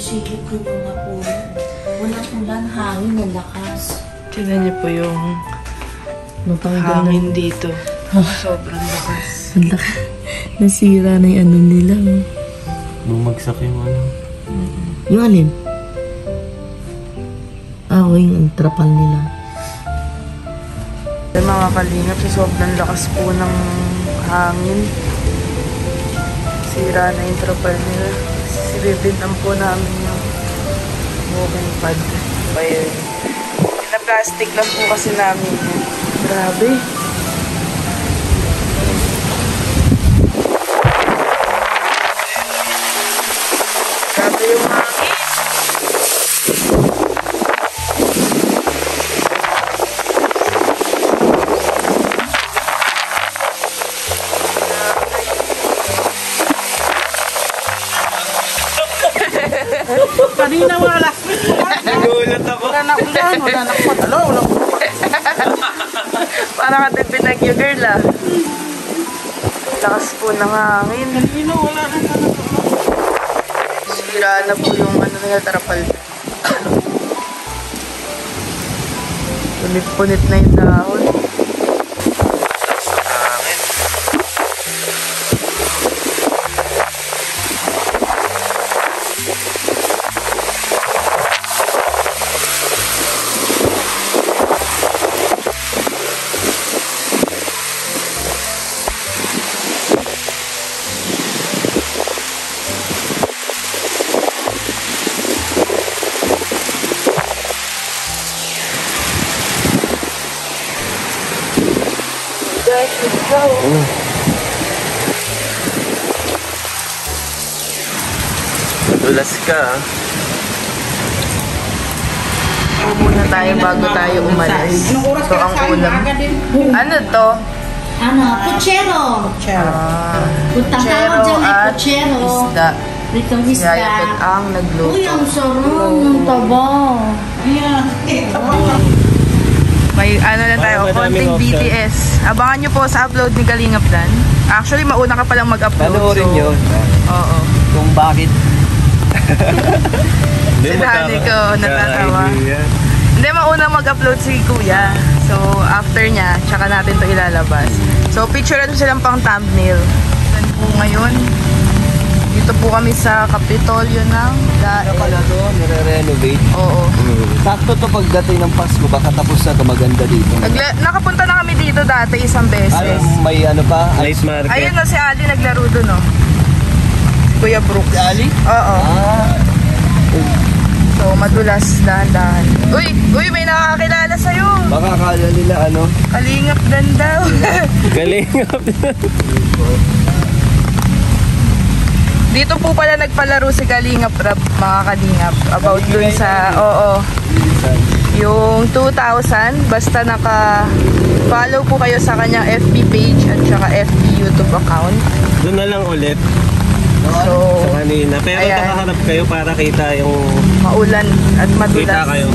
Sige po mga po. Walang ulan, hangin, malakas. Tignan niyo po yung hangin dito. Sobrang lakas. Nasira na yung ano nila. Bumagsak yung ano. Yung alin? Yung trapal nila. Mga kalingap, sa sobrang lakas po ng hangin. Sira na yung trapal nila. Siribintan po namin yung walking pad. Ayan. Pina-plastic lang po kasi namin yan. Grabe. Grabe yung hangin. Kanina wala. Nagulat ako. Wala na akong daan. Wala na akong patalo. Wala akong Parang ating pinag-you girl ah. Lakas po ng hangin. kanina. Wala na akong Sira na po yung ano nila tarapal. Punit-punit na yung dahon. Madulas ka. Muna tayo bago tayo umalis. So ang ulam. Ano to? Puchero. Punta tayo dyan may at puchero. isda. Pritong Si Yayapit isda. ang nagluto. Uy, ang sarap ng taba. May ano na tayo, Parang konting madaming option. BTS. Abangan nyo po sa upload ni Kalingap Dan. Actually, mauna ka palang mag-upload. Panoorin so, yun. Oo. Kung bakit. Si Daddy ko, natatawa. Hindi, mauna mag-upload si Kuya. So, after niya, tsaka natin to ilalabas. So, picture na silang pang thumbnail. Then po ngayon, dito po kami sa Kapitolyo ng Daet. Pala to, nire-renovate. Oo. Sakto to pagdating ng Pasko, baka tapos na to, maganda dito. Nakapunta na kami dito dati isang beses. May ano pa? Night market. Ayun na si Ali naglaro doon, no? Kuya Brooks. Si Ali? Oo. Ah. So, madulas, dahan-dahan. Uy, may nakakakilala sa'yo. Baka akala nila ano? Kalingap Dan daw. Kalingap. Dito po pala nagpalaro si Kalingap Rap, mga Kalingap. About dun sa, yung 2,000. Basta naka-follow po kayo sa kanyang FB page at saka FB YouTube account. Doon na lang ulit. So, Sa kanina. Pero ayan. nakaharap kayo para kita yung... maulan at madulas. Kita kayo.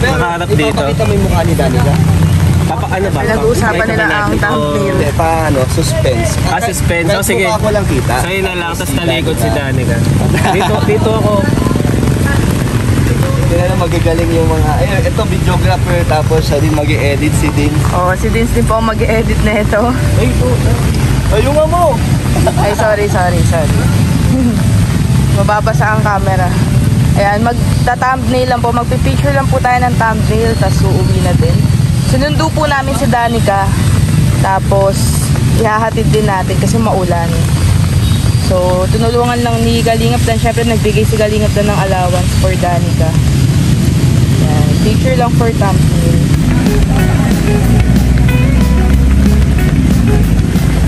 Pero Nakaharap dito. ipapakita mo yung mukha ni Danica. Ano ba? Pinag-uusapan nila ang thumbnail. Hindi, paano? Suspense. Suspense. Kahit Sige. mukha ko lang kita. Sa'yo na lang, tapos talikod si Danica. Dito ako. Kaya lang magagaling yung mga... Ayun, ito videographer, tapos siya din mag-i-edit si Din. Oo, si Dins din po ang mag-edit na ito. Ay, ito. Ayun nga mo! Ay, sorry. Mababasa ang camera. Ayan, magta-thumbnail lang po. Magpipicture lang po tayo ng thumbnail, tapos uuwi na din. Sinundo po namin si Danica. Tapos, ihahatid din natin kasi maulan. So, tinulungan lang ni Kalingap Dan. Siyempre, nagbigay si Kalingap Dan ng allowance for Danica. Ayan, picture lang for thumbnail.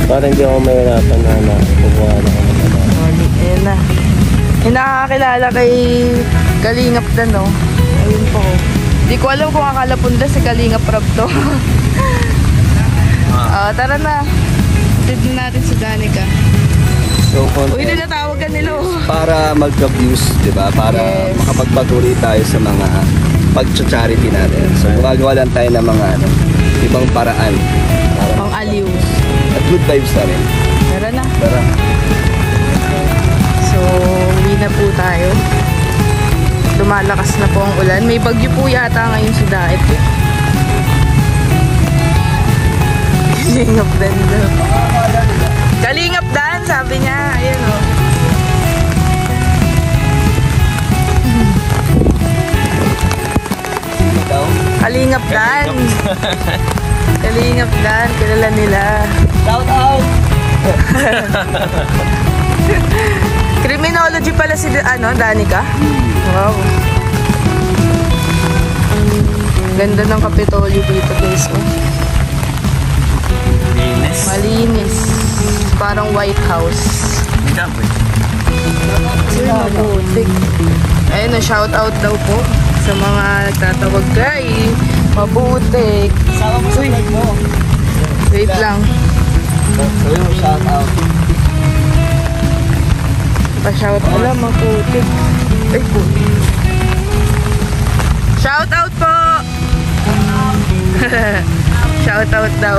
Parang hindi ako mahirapan na kukuha na ako ng ano. Ayan na. Yung nakakakilala kay Kalingap Dan, no? Ayun po. Di ko alam kung akala punta si Kalingap Rab to. Tara na. Tignan natin si Danica. So, Uy, tinatawag ka nila, oh. para magka-views, di ba? Para Yes. makapagpatuloy tayo sa mga pag-charity natin. So, gumagawa lang tayo ng mga ibang paraan. Pang aliw. At good vibes na rin. Tara na. Tara. So, uwi na po tayo. lumalakas na po ang ulan. May bagyo po yata ngayon sa Daet. Kalingap Dan daw. Kalingap Dan, sabi niya. Ayun o. Kalingap Dan. Kalingap Dan, kilala nila. Shout out! Criminology pala si Danica. Wow. Ganda ng Kapitolyo dito, guys. Oh. Malinis. Parang White House. Mabutik. Ayun, shout out daw po sa mga nagtatawag kay Mabutik. Uy. Wait lang. So yung shout out. Pa-shout pala, Mabutik. Ay po. Shout out po! Shout out daw.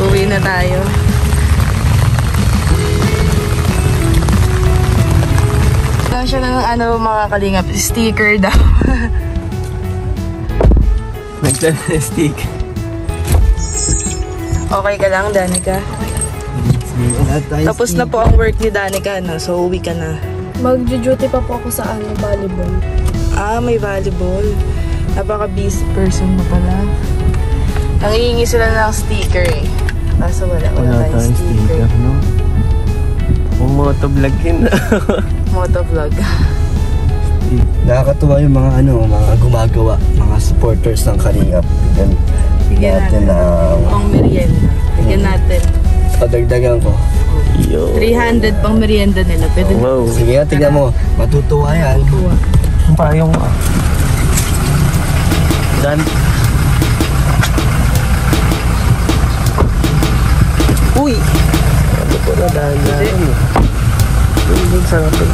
Uwi na tayo. Saan siya ng mga kalingap? Sticker daw. Nagtan na stick. Okay ka lang, Danica? Tapos na po ang work ni Danica, no? So uwi ka na. Mag-duty pa po ako sa volleyball. Ah, may volleyball. Napaka-busy person mo pala. Nangihingi sila ng sticker eh. Kaso wala tayong sticker. No? Kung motovlog yun. Motovlog. Nakakatuwa yung mga mga gumagawa, mga supporters ng Kalingap. Bigyan natin pang merienda. Bigyan natin. Padagdagan ko. Yo. 300 pang merienda nila. Pwede na. Wow. Sige nga, tignan mo. Matutuwa yan. Kuha. Payong Dan. Uy! Ano po na dahil na yung sa natin.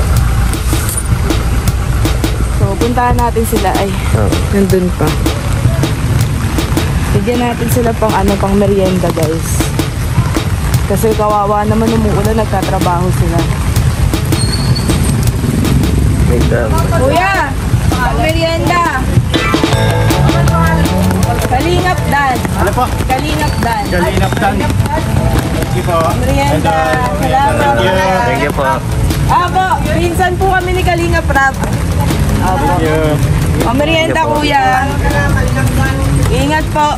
So, puntahan natin sila. Ay, nandun pa. Bigyan natin sila pang merienda, guys. Kasi kawawa naman umuulan, nagtatrabaho sila. May dam. Kuya! Pang merienda! Kalingap Dan! Ano po? Kalingap Dan! Kalingap Dan. Thank you po. Merienda! Salamat! Thank you po. Abo! Pinsan po kami ni Kalingap Rap. Abo. Pang merienda, kuya! Ingat po!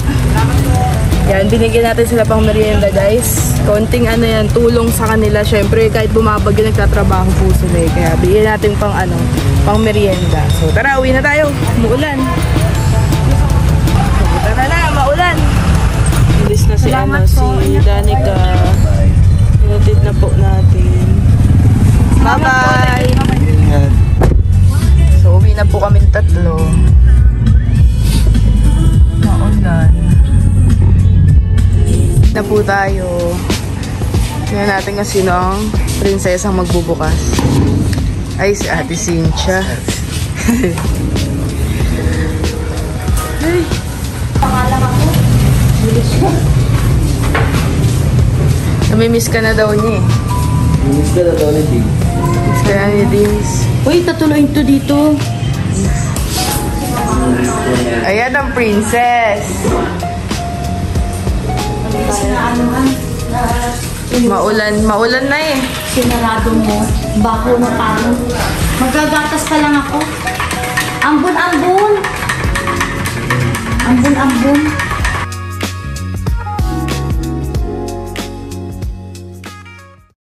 Yan, binigyan natin sila pang merienda, guys. Konting yan, tulong sa kanila. Syempre, kahit bumabagyo, nagtatrabaho po sila eh. Kaya bigyan natin pang merienda. So, tara, uwi na tayo. Muulan. Tara na, maulan. Ilis na si Danica. Inatid na po natin. Bye-bye! So, uwi na po kami tatlo. Maulan. Na po tayo. Tingnan natin kung sino ang prinsesang magbubukas. Ay, si Ate Cynthia. Ay. Namimiss ka na daw niya eh. Miss ka na to ni Dig. Miss ka na ni Dims. Uy, tatuloyin to dito. Ayan ang princess. Maulan na eh. Sinarado mo. Bako na talo. Magagatas pa lang ako. Ambon-ambon.